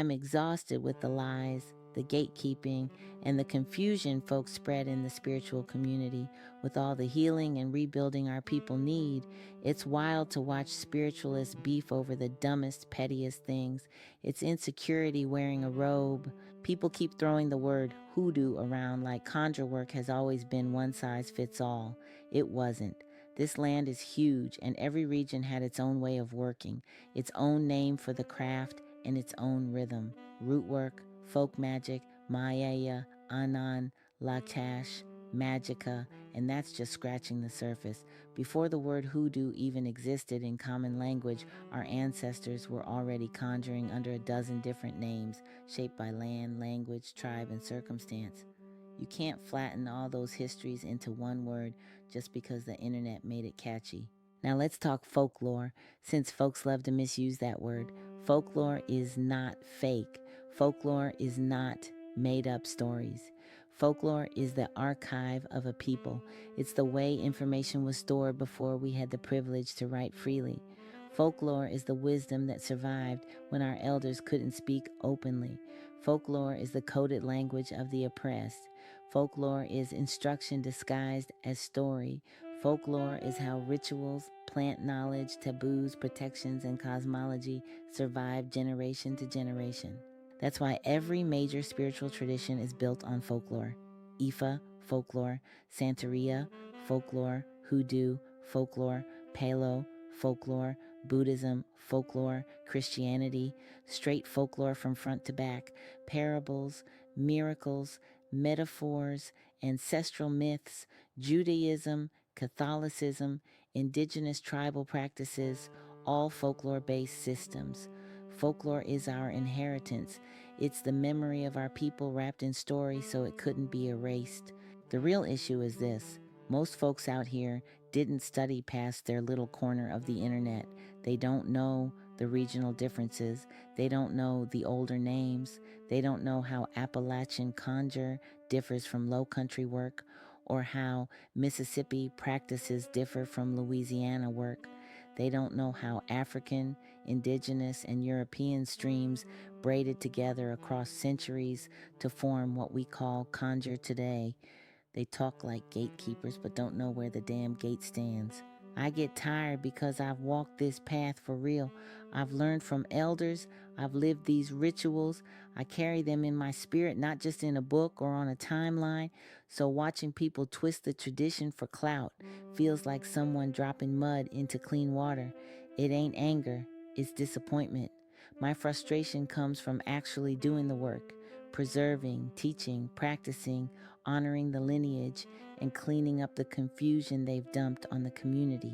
I'm exhausted with the lies, the gatekeeping, and the confusion folks spread in the spiritual community. With all the healing and rebuilding our people need, it's wild to watch spiritualists beef over the dumbest, pettiest things. It's insecurity wearing a robe. People keep throwing the word hoodoo around like conjure work has always been one size fits all. It wasn't. This land is huge, and every region had its own way of working, its own name for the craft, and its own rhythm. Root work, folk magic, Maya, Anan, Lakash, Magica, and that's just scratching the surface. Before the word hoodoo even existed in common language, our ancestors were already conjuring under a dozen different names, shaped by land, language, tribe, and circumstance. You can't flatten all those histories into one word just because the internet made it catchy. Now let's talk folklore, since folks love to misuse that word. Folklore is not fake. Folklore is not made up stories. Folklore is the archive of a people. It's the way information was stored before we had the privilege to write freely. Folklore is the wisdom that survived when our elders couldn't speak openly. Folklore is the coded language of the oppressed. Folklore is instruction disguised as story. Folklore is how rituals, plant knowledge, taboos, protections, and cosmology survive generation to generation. That's why every major spiritual tradition is built on folklore. Ifa, folklore; Santeria, folklore; Hoodoo, folklore; Palo, folklore; Buddhism, folklore; Christianity, straight folklore from front to back; parables, miracles, metaphors, ancestral myths; Judaism, Catholicism, indigenous tribal practices, all folklore-based systems. Folklore is our inheritance. It's the memory of our people wrapped in story so it couldn't be erased. The real issue is this. Most folks out here didn't study past their little corner of the internet. They don't know the regional differences. They don't know the older names. They don't know how Appalachian conjure differs from low country work, or how Mississippi practices differ from Louisiana work. They don't know how African, indigenous, and European streams braided together across centuries to form what we call conjure today. They talk like gatekeepers but don't know where the damn gate stands. I get tired because I've walked this path for real. I've learned from elders. I've lived these rituals. I carry them in my spirit, not just in a book or on a timeline. So watching people twist the tradition for clout feels like someone dropping mud into clean water. It ain't anger, it's disappointment. My frustration comes from actually doing the work, preserving, teaching, practicing, honoring the lineage, and cleaning up the confusion they've dumped on the community.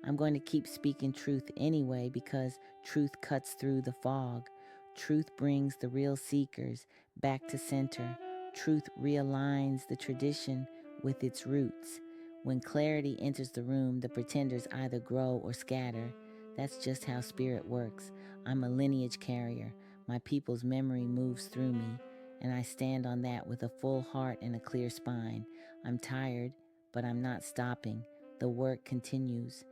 I'm going to keep speaking truth anyway because truth cuts through the fog. Truth brings the real seekers back to center. Truth realigns the tradition with its roots. When clarity enters the room, the pretenders either grow or scatter. That's just how spirit works. I'm a lineage carrier. My people's memory moves through me, and I stand on that with a full heart and a clear spine. I'm tired, but I'm not stopping. The work continues.